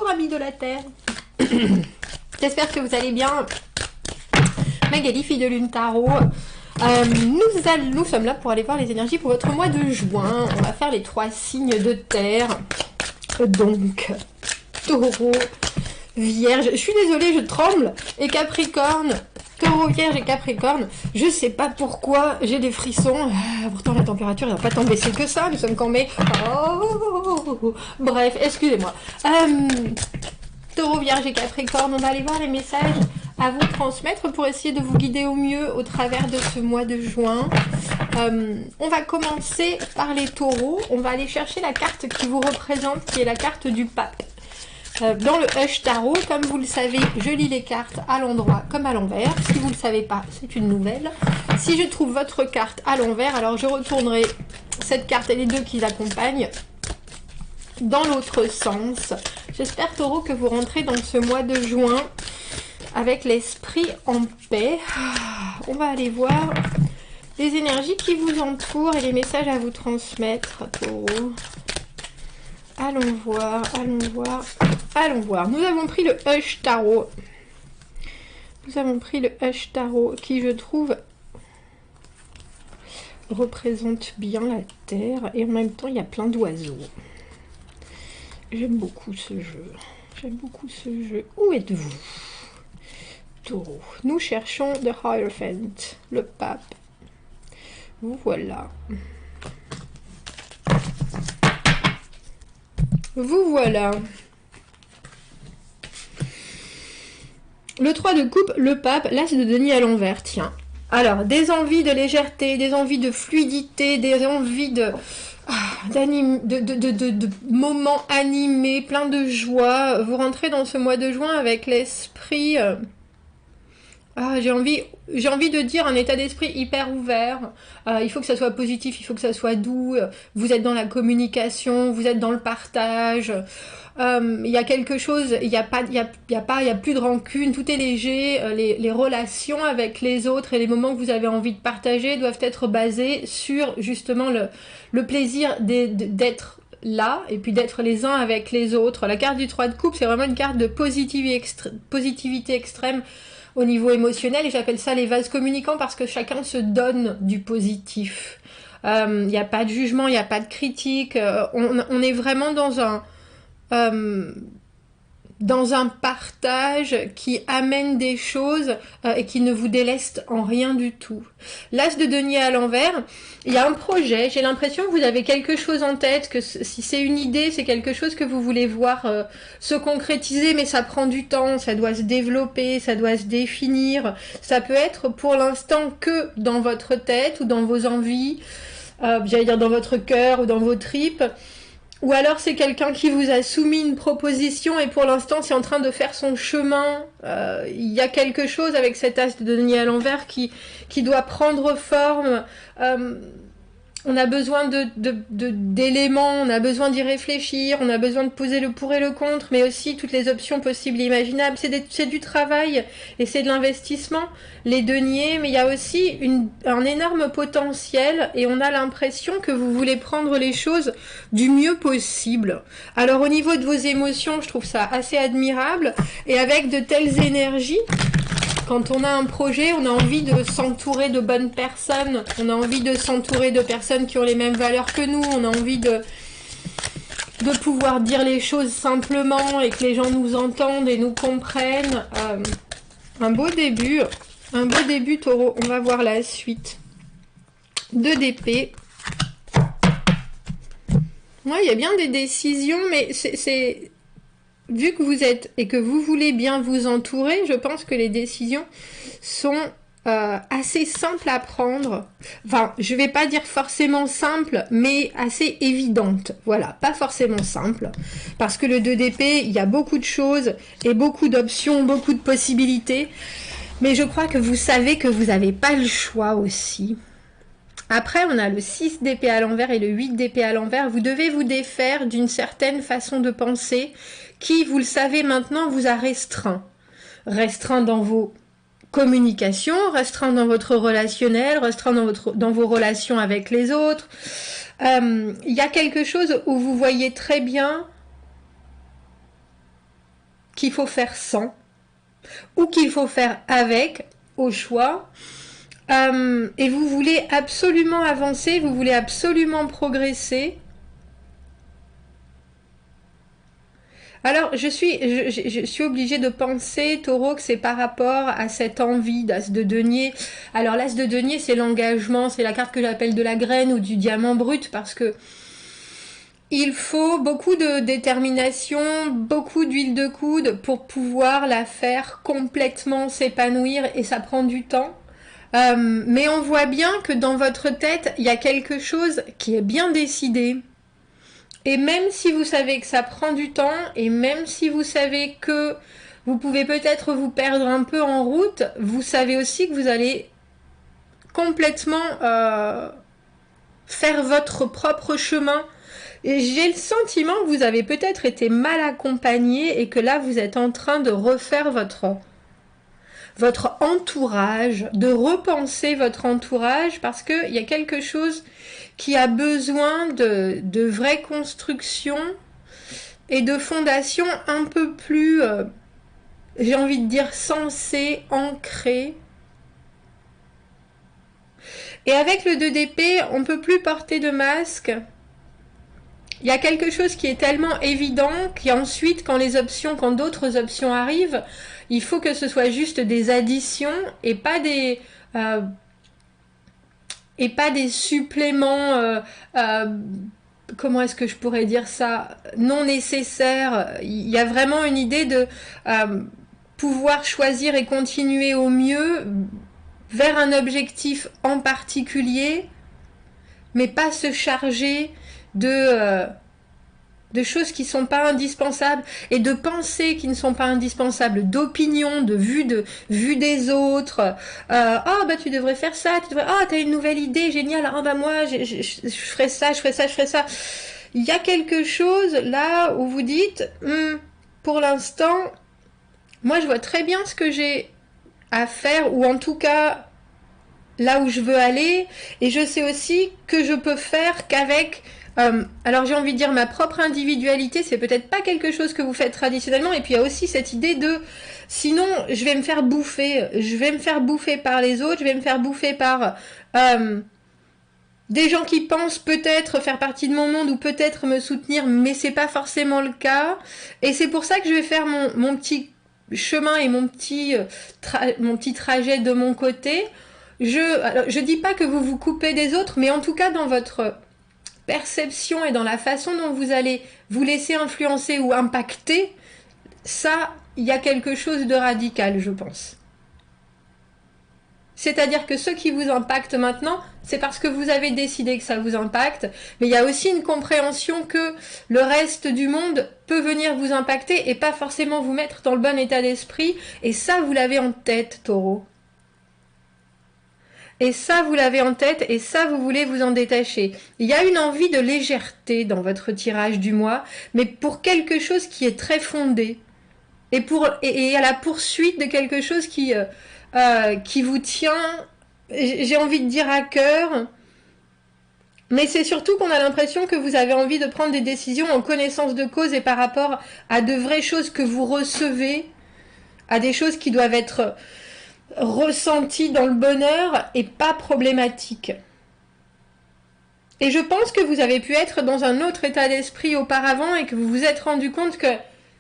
amis de la Terre. J'espère que vous allez bien. Magali, fille de Lune Tarot. Nous sommes là pour aller voir les énergies pour votre mois de juin. On va faire les 3 signes de terre. Donc, Taureau, Vierge. Je suis désolée, je tremble. Et Capricorne. Taureau, Vierge et Capricorne. Je sais pas pourquoi j'ai des frissons. Pourtant, la température n'a pas tant baissé que ça. Nous sommes quand même... Oh, bref, excusez-moi. Taureau, Vierge et Capricorne. On va aller voir les messages à vous transmettre pour essayer de vous guider au mieux au travers de ce mois de juin. On va commencer par les taureaux. On va aller chercher la carte qui vous représente, qui est la carte du pape. Dans le Hush Tarot, comme vous le savez, je lis les cartes à l'endroit comme à l'envers. Si vous ne le savez pas, c'est une nouvelle. Si je trouve votre carte à l'envers, alors je retournerai cette carte et les deux qui l'accompagnent dans l'autre sens. J'espère, Taureau, que vous rentrez dans ce mois de juin avec l'esprit en paix. On va aller voir les énergies qui vous entourent et les messages à vous transmettre, Taureau. Allons voir, allons voir, allons voir. Nous avons pris le Hush Tarot. Nous avons pris le Hush Tarot qui, je trouve, représente bien la Terre. Et en même temps, il y a plein d'oiseaux. J'aime beaucoup ce jeu. J'aime beaucoup ce jeu. Où êtes-vous, Taureau? Nous cherchons The Hierophant, le pape. Vous voilà. Vous voilà. Le 3 de coupe, le pape, l'as de denier à l'envers, tiens. Alors, des envies de légèreté, des envies de fluidité, des envies de moments animés, plein de joie. Vous rentrez dans ce mois de juin avec l'esprit... j'ai envie de dire un état d'esprit hyper ouvert. Il faut que ça soit positif, il faut que ça soit doux. Vous êtes dans la communication, vous êtes dans le partage. Il y a quelque chose, il y a plus de rancune, tout est léger. Les relations avec les autres et les moments que vous avez envie de partager doivent être basés sur justement le plaisir d'être là et puis d'être les uns avec les autres. La carte du 3 de coupe, c'est vraiment une carte de positivité extrême au niveau émotionnel, et j'appelle ça les vases communicants parce que chacun se donne du positif. Il n'y a pas de jugement, il n'y a pas de critique. On est vraiment dans un partage qui amène des choses et qui ne vous déleste en rien du tout. L'as de denier à l'envers, il y a un projet, j'ai l'impression que vous avez quelque chose en tête, que si c'est une idée, c'est quelque chose que vous voulez voir se concrétiser, mais ça prend du temps, ça doit se développer, ça doit se définir. Ça peut être pour l'instant que dans votre tête ou dans vos envies, j'allais dire dans votre cœur ou dans vos tripes. Ou alors c'est quelqu'un qui vous a soumis une proposition et pour l'instant c'est en train de faire son chemin. Il y a quelque chose avec cet as de denier à l'envers qui doit prendre forme. On a besoin d'éléments, on a besoin d'y réfléchir, on a besoin de poser le pour et le contre, mais aussi toutes les options possibles et imaginables. C'est du travail et c'est de l'investissement, les deniers, mais il y a aussi un énorme potentiel et on a l'impression que vous voulez prendre les choses du mieux possible. Alors au niveau de vos émotions, je trouve ça assez admirable et avec de telles énergies, quand on a un projet, on a envie de s'entourer de bonnes personnes, on a envie de s'entourer de personnes qui ont les mêmes valeurs que nous, on a envie de pouvoir dire les choses simplement et que les gens nous entendent et nous comprennent. Un beau début, Taureau. On va voir la suite. 2 d'épée. Ouais, il y a bien des décisions, mais c'est... Vu que vous êtes et que vous voulez bien vous entourer, je pense que les décisions sont assez simples à prendre. Enfin, je vais pas dire forcément simples, mais assez évidentes. Voilà, pas forcément simples. Parce que le 2 d'épée, il y a beaucoup de choses et beaucoup d'options, beaucoup de possibilités. Mais je crois que vous savez que vous n'avez pas le choix aussi. Après, on a le 6 d'épée à l'envers et le 8 d'épée à l'envers. Vous devez vous défaire d'une certaine façon de penser qui, vous le savez maintenant, vous a restreint. Restreint dans vos communications, restreint dans votre relationnel, restreint dans vos relations avec les autres. Il y a quelque chose où vous voyez très bien qu'il faut faire sans, ou qu'il faut faire avec, au choix. Et vous voulez absolument avancer, vous voulez absolument progresser. Alors, je suis obligée de penser, Taureau, que c'est par rapport à cette envie d'As de denier. Alors, l'As de denier, c'est l'engagement, c'est la carte que j'appelle de la graine ou du diamant brut, parce que il faut beaucoup de détermination, beaucoup d'huile de coude pour pouvoir la faire complètement s'épanouir, et ça prend du temps. Mais on voit bien que dans votre tête, il y a quelque chose qui est bien décidé. Et même si vous savez que ça prend du temps, et même si vous savez que vous pouvez peut-être vous perdre un peu en route, vous savez aussi que vous allez complètement faire votre propre chemin. Et j'ai le sentiment que vous avez peut-être été mal accompagné et que là vous êtes en train de refaire votre entourage, de repenser votre entourage, parce qu'il y a quelque chose qui a besoin de vraie construction et de fondation un peu plus, j'ai envie de dire, sensée, ancrée. Et avec le 2 d'épée, on ne peut plus porter de masque. Il y a quelque chose qui est tellement évident qu'ensuite, quand d'autres options arrivent, il faut que ce soit juste des additions et pas des suppléments, comment est-ce que je pourrais dire ça, non nécessaires. Il y a vraiment une idée de pouvoir choisir et continuer au mieux vers un objectif en particulier, mais pas se charger de choses qui ne sont pas indispensables et de pensées qui ne sont pas indispensables, d'opinions, de vue des autres. Oh bah tu devrais faire ça, t'as une nouvelle idée, génial, ah bah moi je ferai ça, je ferai ça, je ferai ça. Il y a quelque chose là où vous dites, pour l'instant, moi je vois très bien ce que j'ai à faire, ou en tout cas là où je veux aller, et je sais aussi que je peux faire qu'avec alors j'ai envie de dire ma propre individualité, c'est peut-être pas quelque chose que vous faites traditionnellement, et puis il y a aussi cette idée de sinon je vais me faire bouffer par les autres, je vais me faire bouffer par des gens qui pensent peut-être faire partie de mon monde ou peut-être me soutenir, mais c'est pas forcément le cas, et c'est pour ça que je vais faire mon petit chemin et mon petit trajet de mon côté. Je dis pas que vous vous coupez des autres, mais en tout cas dans votre perception et dans la façon dont vous allez vous laisser influencer ou impacter, ça, il y a quelque chose de radical, je pense. C'est-à-dire que ce qui vous impacte maintenant, c'est parce que vous avez décidé que ça vous impacte, mais il y a aussi une compréhension que le reste du monde peut venir vous impacter et pas forcément vous mettre dans le bon état d'esprit, et ça, vous l'avez en tête, Taureau. Et ça, vous l'avez en tête, et ça, vous voulez vous en détacher. Il y a une envie de légèreté dans votre tirage du mois, mais pour quelque chose qui est très fondé. Et à la poursuite de quelque chose qui vous tient, j'ai envie de dire, à cœur. Mais c'est surtout qu'on a l'impression que vous avez envie de prendre des décisions en connaissance de cause et par rapport à de vraies choses que vous recevez, à des choses qui doivent être ressenti dans le bonheur et pas problématique. Et je pense que vous avez pu être dans un autre état d'esprit auparavant et que vous vous êtes rendu compte que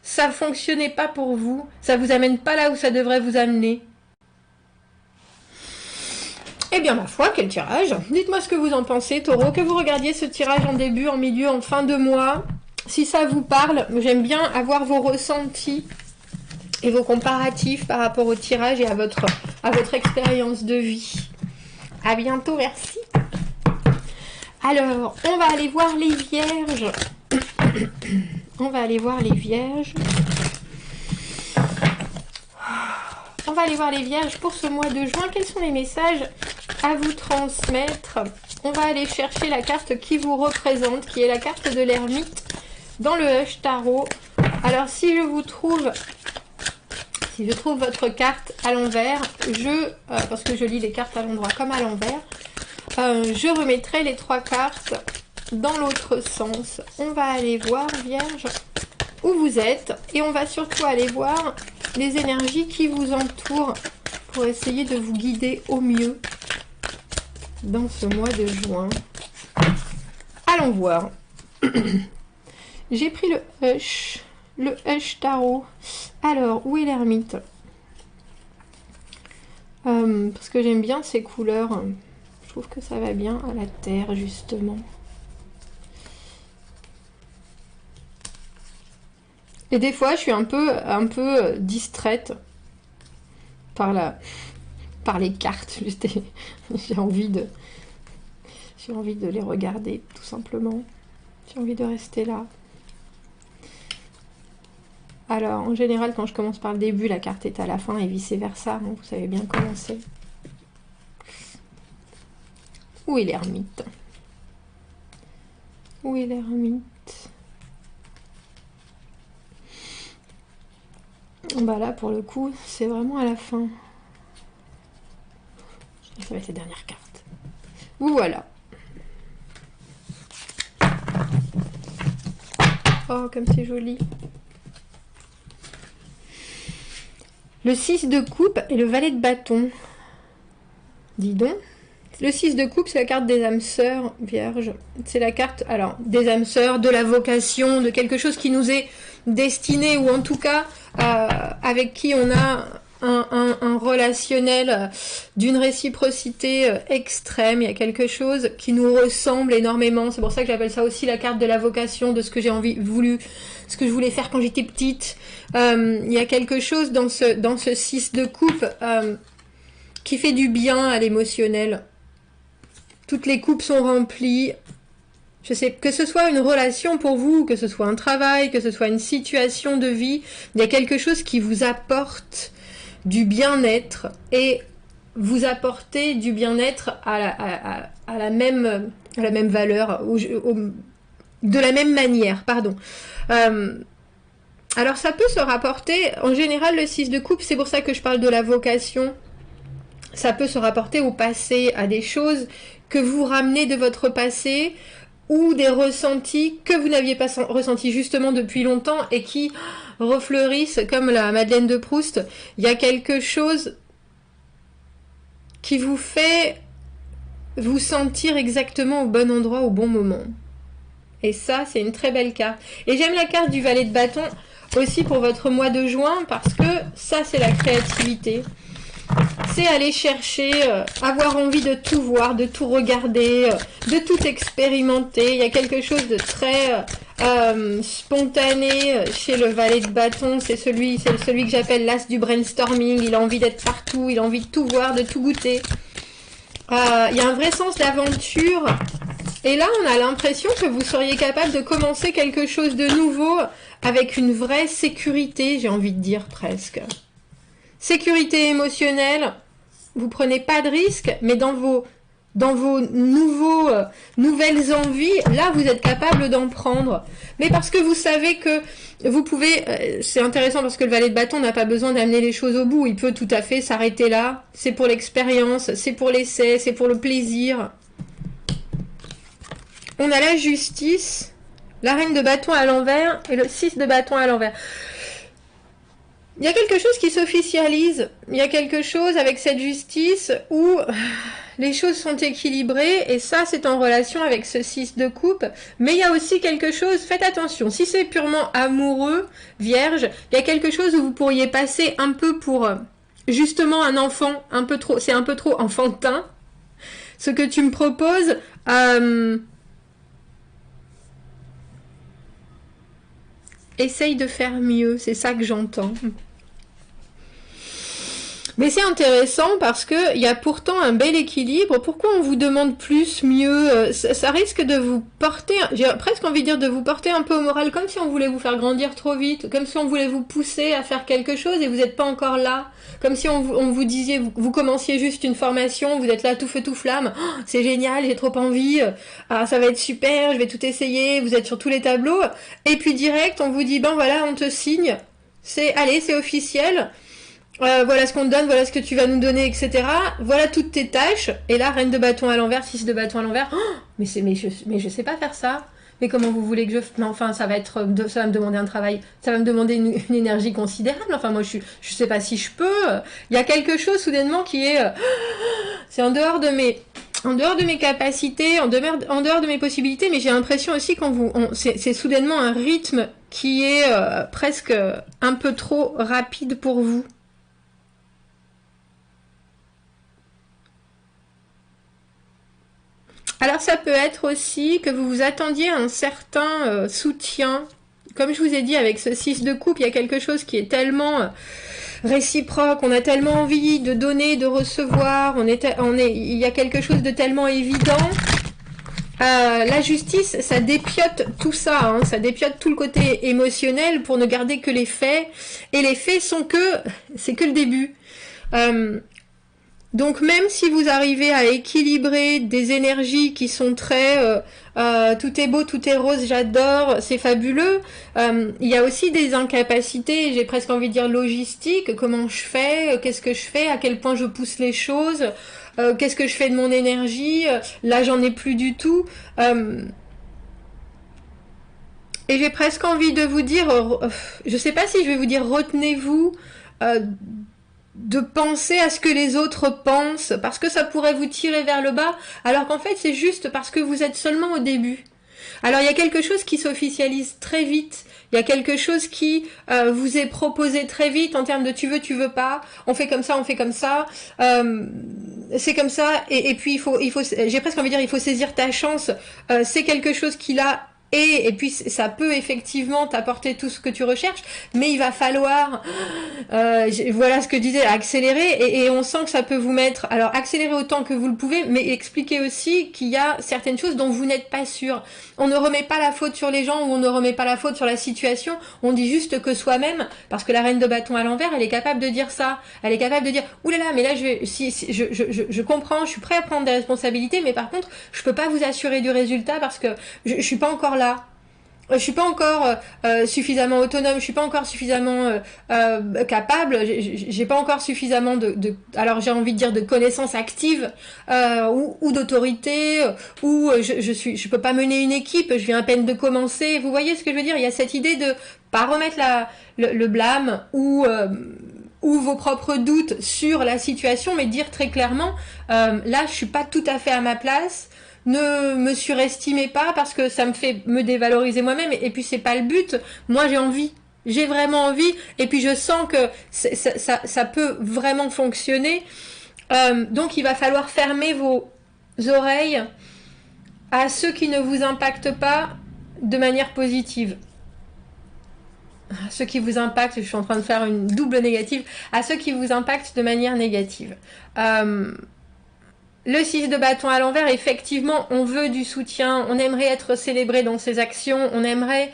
ça fonctionnait pas pour vous, ça vous amène pas là où ça devrait vous amener. Eh bien ma foi, quel tirage! Dites-moi ce que vous en pensez, Taureau, que vous regardiez ce tirage en début, en milieu, en fin de mois. Si ça vous parle, j'aime bien avoir vos ressentis et vos comparatifs par rapport au tirage et à votre expérience de vie. À bientôt, merci. Alors, on va aller voir les vierges. On va aller voir les vierges. On va aller voir les vierges pour ce mois de juin. Quels sont les messages à vous transmettre? On va aller chercher la carte qui vous représente, qui est la carte de l'ermite dans le Hush Tarot. Alors, si je trouve votre carte à l'envers, parce que je lis les cartes à l'endroit comme à l'envers, je remettrai les 3 cartes dans l'autre sens. On va aller voir, Vierge, où vous êtes. Et on va surtout aller voir les énergies qui vous entourent pour essayer de vous guider au mieux dans ce mois de juin. Allons voir. J'ai pris le Hush Tarot. Alors, où est l'ermite? Parce que j'aime bien ces couleurs. Je trouve que ça va bien à la terre, justement. Et des fois, je suis un peu distraite par les cartes. J'ai envie de les regarder, tout simplement. J'ai envie de rester là. Alors, en général, quand je commence par le début, la carte est à la fin et vice-versa. Hein, vous savez bien comment c'est. Où est l'ermite? Où est l'ermite? Bah là, pour le coup, c'est vraiment à la fin. Ça va être les dernières cartes. Vous voilà. Oh, comme c'est joli. Le 6 de coupe et le valet de bâton. Dis donc. Le 6 de coupe, c'est la carte des âmes sœurs vierges. C'est la carte, alors, des âmes sœurs, de la vocation, de quelque chose qui nous est destiné, ou en tout cas, avec qui on a un relationnel d'une réciprocité extrême. Il y a quelque chose qui nous ressemble énormément. C'est pour ça que j'appelle ça aussi la carte de la vocation, de ce que j'ai ce que je voulais faire quand j'étais petite. Il y a quelque chose dans ce 6 de coupe qui fait du bien à l'émotionnel. Toutes les coupes sont remplies. Je sais, que ce soit une relation pour vous, que ce soit un travail, que ce soit une situation de vie, il y a quelque chose qui vous apporte du bien-être et vous apportez du bien-être à la même valeur, de la même manière, pardon. Alors ça peut se rapporter, en général le 6 de coupe, c'est pour ça que je parle de la vocation, ça peut se rapporter au passé, à des choses que vous ramenez de votre passé, ou des ressentis que vous n'aviez pas ressentis justement depuis longtemps et qui refleurissent comme la Madeleine de Proust. Il y a quelque chose qui vous fait vous sentir exactement au bon endroit, au bon moment. Et ça, c'est une très belle carte. Et j'aime la carte du valet de bâton aussi pour votre mois de juin parce que ça, c'est la créativité. C'est aller chercher, avoir envie de tout voir, de tout regarder, de tout expérimenter. Il y a quelque chose de très spontané chez le valet de bâton. C'est celui que j'appelle l'as du brainstorming. Il a envie d'être partout, il a envie de tout voir, de tout goûter. Il y a un vrai sens d'aventure. Et là, on a l'impression que vous seriez capable de commencer quelque chose de nouveau avec une vraie sécurité, j'ai envie de dire presque. Sécurité émotionnelle, vous prenez pas de risques, mais dans vos nouvelles envies, là vous êtes capable d'en prendre. Mais parce que vous savez que vous pouvez, c'est intéressant parce que le valet de bâton n'a pas besoin d'amener les choses au bout, il peut tout à fait s'arrêter là, c'est pour l'expérience, c'est pour l'essai, c'est pour le plaisir. On a la justice, la reine de bâton à l'envers et le 6 de bâton à l'envers. Il y a quelque chose qui s'officialise, il y a quelque chose avec cette justice où les choses sont équilibrées et ça c'est en relation avec ce 6 de coupe, mais il y a aussi quelque chose, faites attention, si c'est purement amoureux, vierge, il y a quelque chose où vous pourriez passer un peu pour justement un enfant, c'est un peu trop enfantin, ce que tu me proposes, essaye de faire mieux, c'est ça que j'entends. Mais c'est intéressant parce qu'il y a pourtant un bel équilibre. Pourquoi on vous demande plus, mieux? Ça risque de vous porter, j'ai presque envie de dire de vous porter un peu au moral, comme si on voulait vous faire grandir trop vite, comme si on voulait vous pousser à faire quelque chose et vous n'êtes pas encore là. Comme si on vous disait, vous commenciez juste une formation, vous êtes là tout feu tout flamme, oh, c'est génial, j'ai trop envie, ah, ça va être super, je vais tout essayer, vous êtes sur tous les tableaux. Et puis direct, on vous dit, ben voilà, on te signe, allez, c'est officiel. Voilà ce qu'on te donne, voilà ce que tu vas nous donner, etc. Voilà toutes tes tâches. Et là, reine de bâton à l'envers, 6 de bâton à l'envers. Oh, mais je sais pas faire ça. Mais comment vous voulez que je... Non, enfin, ça va me demander un travail, ça va me demander une énergie considérable. Enfin, moi, je sais pas si je peux. Il y a quelque chose, soudainement, qui est... c'est en dehors de mes capacités, en dehors de mes possibilités, mais j'ai l'impression aussi c'est soudainement un rythme qui est presque un peu trop rapide pour vous. Alors ça peut être aussi que vous vous attendiez à un certain soutien. Comme je vous ai dit, avec ce 6 de coupe, il y a quelque chose qui est tellement réciproque, on a tellement envie de donner, de recevoir, il y a quelque chose de tellement évident. La justice, ça dépiote tout ça, hein, ça dépiote tout le côté émotionnel pour ne garder que les faits. Et les faits c'est que le début. Donc même si vous arrivez à équilibrer des énergies qui sont très tout est beau, tout est rose, j'adore, c'est fabuleux, il y a aussi des incapacités, j'ai presque envie de dire logistiques, comment je fais, qu'est-ce que je fais, à quel point je pousse les choses, qu'est-ce que je fais de mon énergie, là j'en ai plus du tout. Et j'ai presque envie de vous dire, je sais pas si je vais vous dire retenez-vous de penser à ce que les autres pensent, parce que ça pourrait vous tirer vers le bas, alors qu'en fait c'est juste parce que vous êtes seulement au début. Alors il y a quelque chose qui s'officialise très vite, il y a quelque chose qui vous est proposé très vite en termes de tu veux pas, on fait comme ça, c'est comme ça, et puis j'ai presque envie de dire, il faut saisir ta chance, c'est quelque chose qui là et puis ça peut effectivement t'apporter tout ce que tu recherches, mais il va falloir, voilà ce que je disais, accélérer, et on sent que ça peut vous mettre, alors accélérer autant que vous le pouvez, mais expliquer aussi qu'il y a certaines choses dont vous n'êtes pas sûr. On ne remet pas la faute sur les gens, ou on ne remet pas la faute sur la situation, on dit juste que soi-même, parce que la reine de bâton à l'envers, elle est capable de dire ça, elle est capable de dire, oulala, mais là je comprends, je suis prêt à prendre des responsabilités, mais par contre, je peux pas vous assurer du résultat parce que je suis pas encore là. Je suis pas encore suffisamment autonome, je suis pas encore suffisamment capable, j'ai pas encore suffisamment alors j'ai envie de dire de connaissances actives ou d'autorité, ou je peux pas mener une équipe, je viens à peine de commencer. Vous voyez ce que je veux dire? Il y a cette idée de pas remettre le blâme ou vos propres doutes sur la situation, mais dire très clairement là je suis pas tout à fait à ma place. Ne me surestimez pas parce que ça me fait me dévaloriser moi-même, et puis c'est pas le but. Moi j'ai vraiment envie, et puis je sens que ça peut vraiment fonctionner. Donc il va falloir fermer vos oreilles à ceux qui ne vous impactent pas de manière positive. À ceux qui vous impactent, je suis en train de faire une double négative, à ceux qui vous impactent de manière négative. Le 6 de bâton à l'envers, effectivement, on veut du soutien, on aimerait être célébré dans ses actions, on aimerait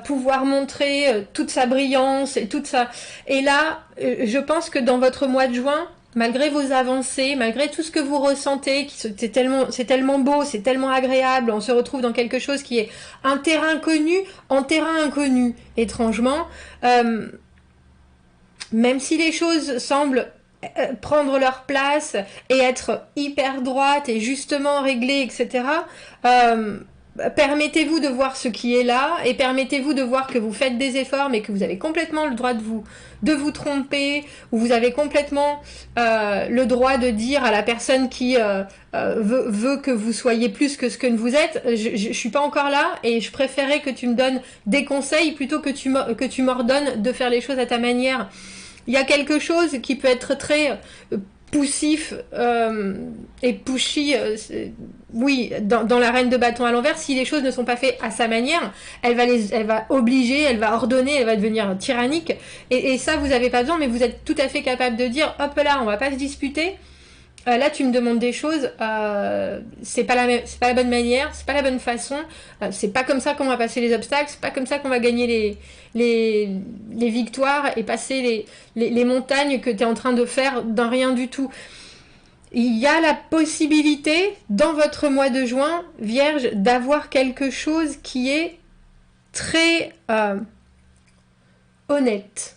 pouvoir montrer toute sa brillance et toute sa... Et là, je pense que dans votre mois de juin, malgré vos avancées, malgré tout ce que vous ressentez, c'est tellement beau, c'est tellement agréable, on se retrouve dans quelque chose qui est un terrain connu en terrain inconnu, étrangement. Même si les choses semblent prendre leur place et être hyper droite et justement réglée, etc. Permettez-vous de voir ce qui est là, et permettez-vous de voir que vous faites des efforts, mais que vous avez complètement le droit de vous tromper, ou vous avez complètement le droit de dire à la personne qui veut que vous soyez plus que ce que vous êtes, je suis pas encore là, et je préférais que tu me donnes des conseils plutôt que tu m'ordonnes de faire les choses à ta manière. Il y a quelque chose qui peut être très poussif et pushy, oui, dans la reine de bâton à l'envers. Si les choses ne sont pas faites à sa manière, elle va obliger, elle va ordonner, elle va devenir tyrannique. Et ça, vous n'avez pas besoin, mais vous êtes tout à fait capable de dire, hop là, on va pas se disputer. Là, tu me demandes des choses, c'est pas la bonne manière, c'est pas la bonne façon, c'est pas comme ça qu'on va passer les obstacles, c'est pas comme ça qu'on va gagner les victoires et passer les montagnes que tu es en train de faire d'un rien du tout. Il y a la possibilité, dans votre mois de juin, Vierge, d'avoir quelque chose qui est très honnête.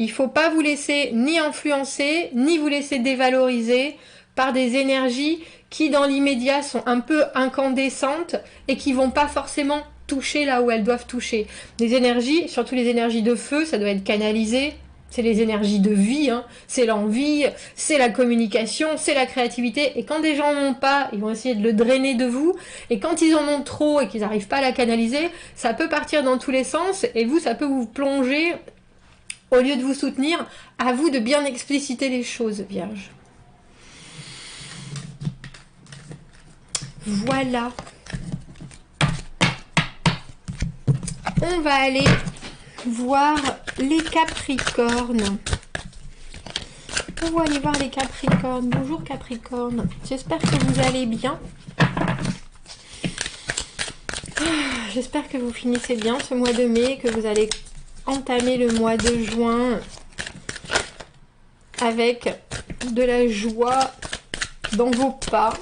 Il ne faut pas vous laisser ni influencer, ni vous laisser dévaloriser par des énergies qui dans l'immédiat sont un peu incandescentes et qui vont pas forcément toucher là où elles doivent toucher. Les énergies, surtout les énergies de feu, ça doit être canalisé. C'est les énergies de vie, hein. C'est l'envie, c'est la communication, c'est la créativité. Et quand des gens n'en ont pas, ils vont essayer de le drainer de vous. Et quand ils en ont trop et qu'ils n'arrivent pas à la canaliser, ça peut partir dans tous les sens. Et vous, ça peut vous plonger, au lieu de vous soutenir. À vous de bien expliciter les choses, Vierge. Voilà. On va aller voir les Capricornes. On va aller voir les Capricornes. Bonjour Capricorne. J'espère que vous allez bien. J'espère que vous finissez bien ce mois de mai, que vous allez entamer le mois de juin avec de la joie dans vos pas.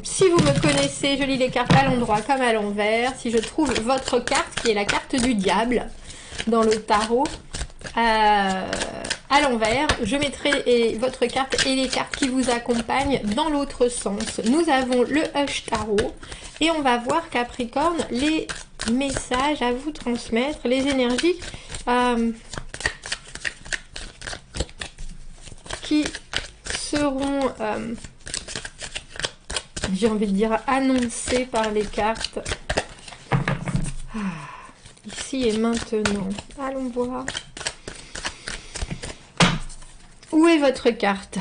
Si vous me connaissez, je lis les cartes à l'endroit comme à l'envers. Si je trouve votre carte, qui est la carte du diable dans le tarot, à l'envers, je mettrai votre carte et les cartes qui vous accompagnent dans l'autre sens. Nous avons le Hush Tarot et on va voir, Capricorne, les messages à vous transmettre, les énergies qui seront... j'ai envie de dire annoncé par les cartes. Ici et maintenant. Allons voir. Où est votre carte,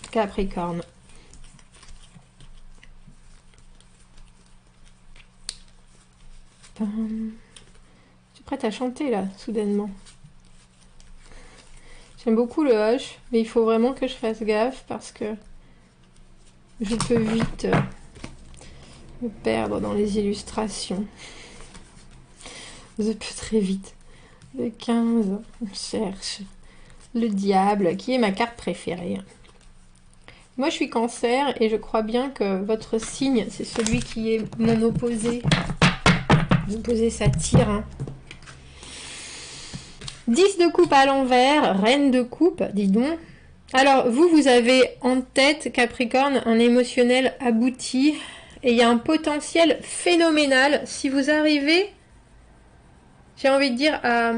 Capricorne? Je suis prête à chanter là, soudainement. J'aime beaucoup le hush, mais il faut vraiment que je fasse gaffe parce que je peux vite me perdre dans les illustrations. Je peux très vite. Le 15, on cherche le diable, qui est ma carte préférée. Moi, je suis Cancer et je crois bien que votre signe, c'est celui qui est mon opposé. L'opposé s'attire. Hein. 10 de coupe à l'envers, reine de coupe, dis donc. Alors, vous avez en tête, Capricorne, un émotionnel abouti. Et il y a un potentiel phénoménal. Si vous arrivez, j'ai envie de dire, à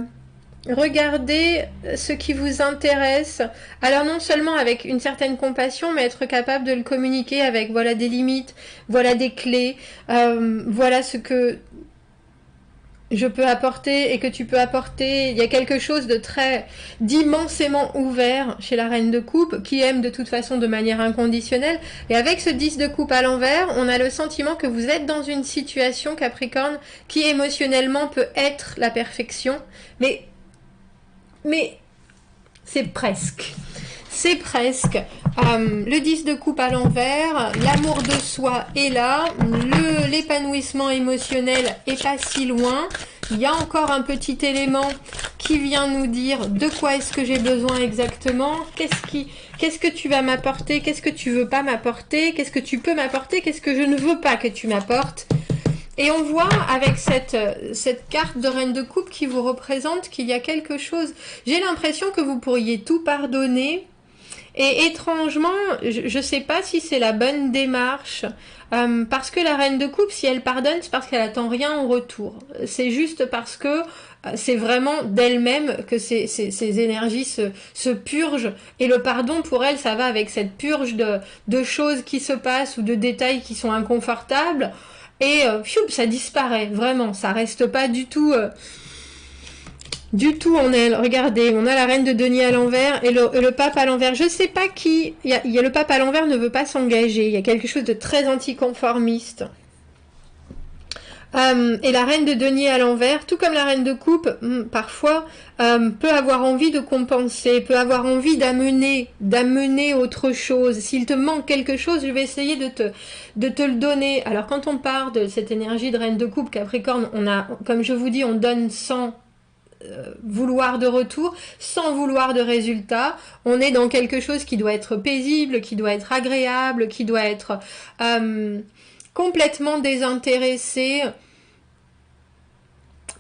regarder ce qui vous intéresse. Alors, non seulement avec une certaine compassion, mais être capable de le communiquer avec, voilà, des limites, voilà des clés, voilà ce que je peux apporter et que tu peux apporter. Il y a quelque chose de très d'immensément ouvert chez la reine de coupe qui aime de toute façon de manière inconditionnelle. Et avec ce 10 de coupe à l'envers, on a le sentiment que vous êtes dans une situation, Capricorne, qui émotionnellement peut être la perfection. Mais c'est presque. C'est presque. Le 10 de coupe à l'envers, l'amour de soi est là, l'épanouissement émotionnel est pas si loin. Il y a encore un petit élément qui vient nous dire de quoi est-ce que j'ai besoin exactement, qu'est-ce que tu vas m'apporter, qu'est-ce que tu veux pas m'apporter, qu'est-ce que tu peux m'apporter, qu'est-ce que je ne veux pas que tu m'apportes. Et on voit avec cette carte de reine de coupe qui vous représente qu'il y a quelque chose. J'ai l'impression que vous pourriez tout pardonner. Et étrangement, je ne sais pas si c'est la bonne démarche, parce que la reine de coupe, si elle pardonne, c'est parce qu'elle attend rien en retour. C'est juste parce que c'est vraiment d'elle-même que ces énergies se purgent. Et le pardon, pour elle, ça va avec cette purge de choses qui se passent ou de détails qui sont inconfortables. Et ça disparaît, vraiment. Ça reste pas du tout... Du tout en elle. Regardez, on a la reine de denier à l'envers et le pape à l'envers. Je sais pas qui... Il y a le pape à l'envers ne veut pas s'engager. Il y a quelque chose de très anticonformiste. Et la reine de denier à l'envers, tout comme la reine de coupe, parfois, peut avoir envie de compenser, peut avoir envie d'amener autre chose. S'il te manque quelque chose, je vais essayer de te le donner. Alors, quand on part de cette énergie de reine de coupe, Capricorne, on a, comme je vous dis, on donne sans vouloir de retour, sans vouloir de résultat. On est dans quelque chose qui doit être paisible, qui doit être agréable, qui doit être complètement désintéressé,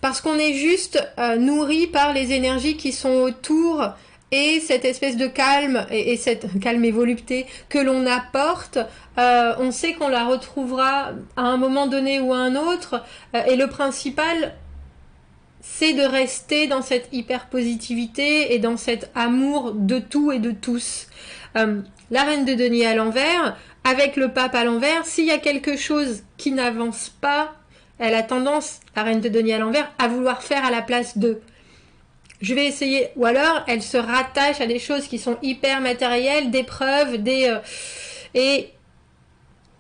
parce qu'on est juste nourri par les énergies qui sont autour et cette espèce de calme et cette calme et volupté que l'on apporte, on sait qu'on la retrouvera à un moment donné ou à un autre, et le principal, c'est de rester dans cette hyper-positivité et dans cet amour de tout et de tous. La reine de denier à l'envers, avec le pape à l'envers, s'il y a quelque chose qui n'avance pas, elle a tendance, la reine de denier à l'envers, à vouloir faire à la place d'eux. Je vais essayer. Ou alors, elle se rattache à des choses qui sont hyper matérielles, des preuves, et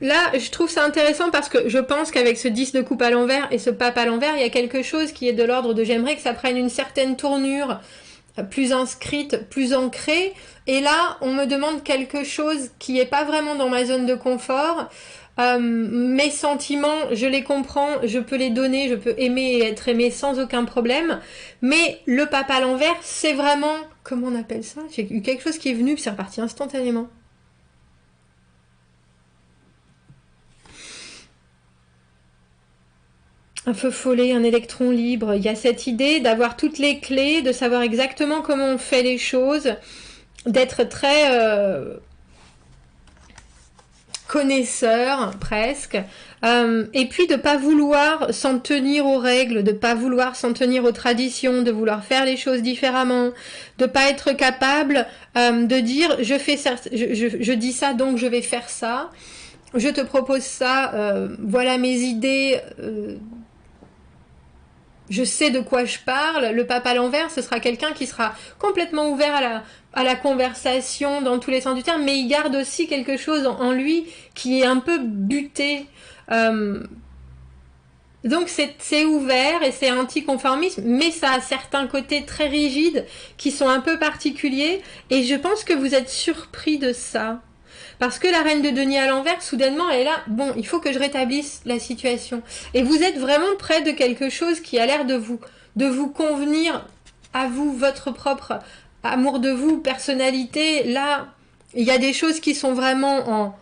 là, je trouve ça intéressant parce que je pense qu'avec ce 10 de coupe à l'envers et ce pape à l'envers, il y a quelque chose qui est de l'ordre de j'aimerais que ça prenne une certaine tournure, plus inscrite, plus ancrée. Et là, on me demande quelque chose qui n'est pas vraiment dans ma zone de confort. Mes sentiments, je les comprends, je peux les donner, je peux aimer et être aimé sans aucun problème. Mais le pape à l'envers, c'est vraiment... Comment on appelle ça? J'ai eu quelque chose qui est venu, puis c'est reparti instantanément. Un feu follet, un électron libre. Il y a cette idée d'avoir toutes les clés, de savoir exactement comment on fait les choses, d'être très connaisseur presque, et puis de pas vouloir s'en tenir aux règles, de pas vouloir s'en tenir aux traditions, de vouloir faire les choses différemment, de pas être capable de dire je fais ça, je dis ça donc je vais faire ça, je te propose ça, voilà mes idées. Je sais de quoi je parle. Le pape à l'envers, ce sera quelqu'un qui sera complètement ouvert à la conversation dans tous les sens du terme, mais il garde aussi quelque chose en lui qui est un peu buté. Donc c'est ouvert et c'est anticonformisme, mais ça a certains côtés très rigides qui sont un peu particuliers, et je pense que vous êtes surpris de ça. Parce que la reine de denier à l'envers, soudainement, elle est là, bon, il faut que je rétablisse la situation. Et vous êtes vraiment près de quelque chose qui a l'air de vous convenir à vous, votre propre amour de vous, personnalité. Là, il y a des choses qui sont vraiment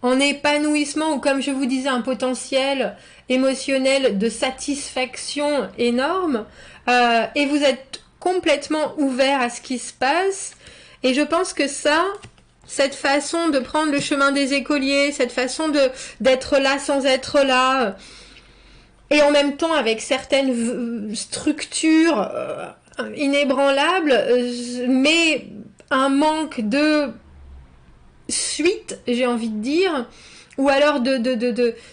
en épanouissement, ou comme je vous disais, un potentiel émotionnel de satisfaction énorme. Et vous êtes complètement ouvert à ce qui se passe. Et je pense que ça... Cette façon de prendre le chemin des écoliers, cette façon d'être là sans être là, et en même temps avec certaines structures inébranlables, mais un manque de suite, j'ai envie de dire, ou alors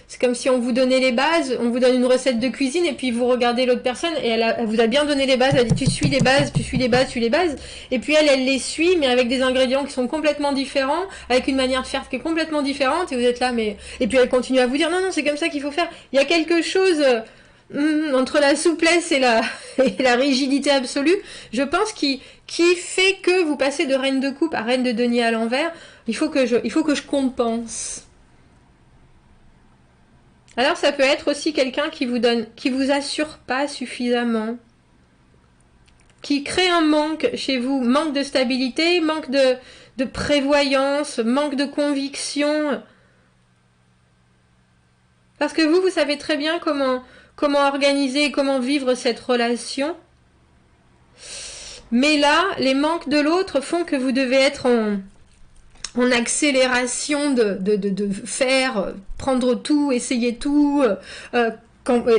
c'est comme si on vous donnait les bases, on vous donne une recette de cuisine et puis vous regardez l'autre personne et elle vous a bien donné les bases, elle dit tu suis les bases, tu suis les bases, tu suis les bases, et puis elle les suit mais avec des ingrédients qui sont complètement différents, avec une manière de faire qui est complètement différente, et vous êtes là mais... Et puis elle continue à vous dire non c'est comme ça qu'il faut faire. Il y a quelque chose entre la souplesse et la rigidité absolue, je pense, qui fait que vous passez de reine de coupe à reine de denier à l'envers. Il faut que je compense. Alors ça peut être aussi quelqu'un qui vous assure pas suffisamment, qui crée un manque chez vous, manque de stabilité, manque de prévoyance, manque de conviction. Parce que vous savez très bien comment organiser, comment vivre cette relation. Mais là, les manques de l'autre font que vous devez être en accélération de faire, prendre tout, essayer tout,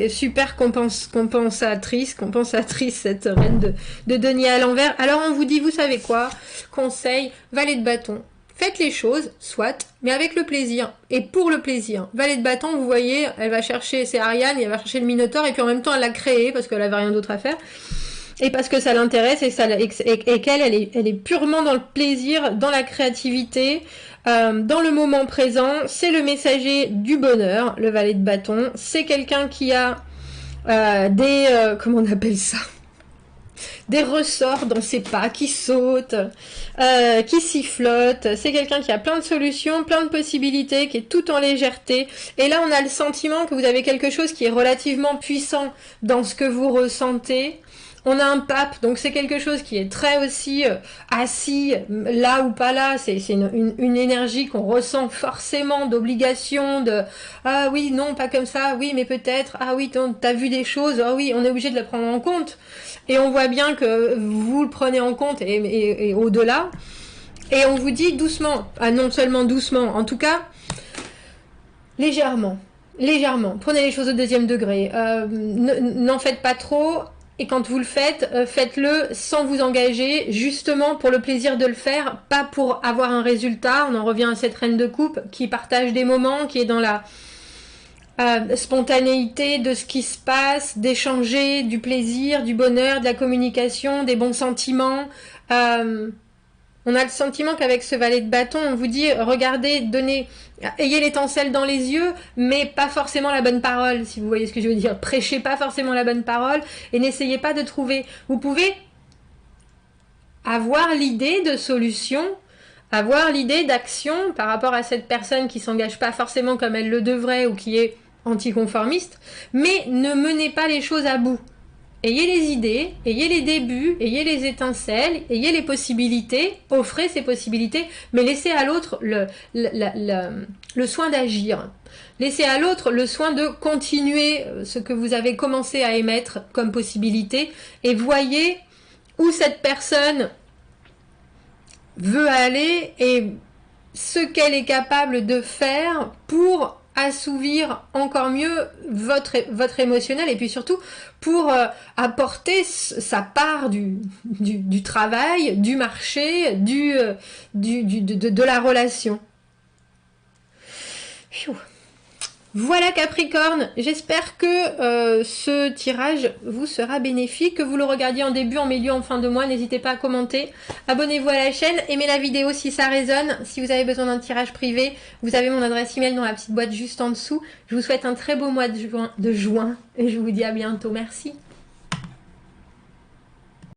super compensatrice, cette reine de denier à l'envers. Alors on vous dit, vous savez quoi? Conseil, valet de bâton. Faites les choses, soit, mais avec le plaisir, et pour le plaisir. Valet de bâton, vous voyez, elle va chercher, c'est Ariane, elle va chercher le Minotaure, et puis en même temps elle l'a créé, parce qu'elle avait rien d'autre à faire. Et parce que ça l'intéresse et qu'elle elle est purement dans le plaisir, dans la créativité, dans le moment présent. C'est le messager du bonheur, le valet de bâton. C'est quelqu'un qui a comment on appelle ça, des ressorts dans ses pas, qui sautent, qui sifflotent. C'est quelqu'un qui a plein de solutions, plein de possibilités, qui est tout en légèreté. Et là, on a le sentiment que vous avez quelque chose qui est relativement puissant dans ce que vous ressentez. On a un pape, donc c'est quelque chose qui est très aussi assis, là ou pas là, c'est une énergie qu'on ressent forcément d'obligation, de « Ah oui, non, pas comme ça, oui, mais peut-être, ah oui, t'as vu des choses, ah oui, on est obligé de le prendre en compte. » Et on voit bien que vous le prenez en compte et au-delà. Et on vous dit doucement, non seulement doucement, en tout cas, légèrement. Légèrement. Prenez les choses au deuxième degré. N'en faites pas trop. Et quand vous le faites, faites-le sans vous engager, justement pour le plaisir de le faire, pas pour avoir un résultat. On en revient à cette reine de coupe qui partage des moments, qui est dans la spontanéité de ce qui se passe, d'échanger, du plaisir, du bonheur, de la communication, des bons sentiments. On a le sentiment qu'avec ce valet de bâton, on vous dit, regardez, donnez, ayez l'étincelle dans les yeux, mais pas forcément la bonne parole, si vous voyez ce que je veux dire. Prêchez pas forcément la bonne parole et n'essayez pas de trouver. Vous pouvez avoir l'idée de solution, avoir l'idée d'action par rapport à cette personne qui s'engage pas forcément comme elle le devrait ou qui est anticonformiste, mais ne menez pas les choses à bout. Ayez les idées, ayez les débuts, ayez les étincelles, ayez les possibilités, offrez ces possibilités, mais laissez à l'autre le soin d'agir. Laissez à l'autre le soin de continuer ce que vous avez commencé à émettre comme possibilité et voyez où cette personne veut aller et ce qu'elle est capable de faire pour assouvir encore mieux votre émotionnel et puis surtout pour apporter sa part du travail, du marché, de la relation. Pfiou. Voilà Capricorne, j'espère que ce tirage vous sera bénéfique, que vous le regardiez en début, en milieu, en fin de mois, n'hésitez pas à commenter, abonnez-vous à la chaîne, aimez la vidéo si ça résonne, si vous avez besoin d'un tirage privé, vous avez mon adresse email dans la petite boîte juste en dessous, je vous souhaite un très beau mois de juin et je vous dis à bientôt, merci.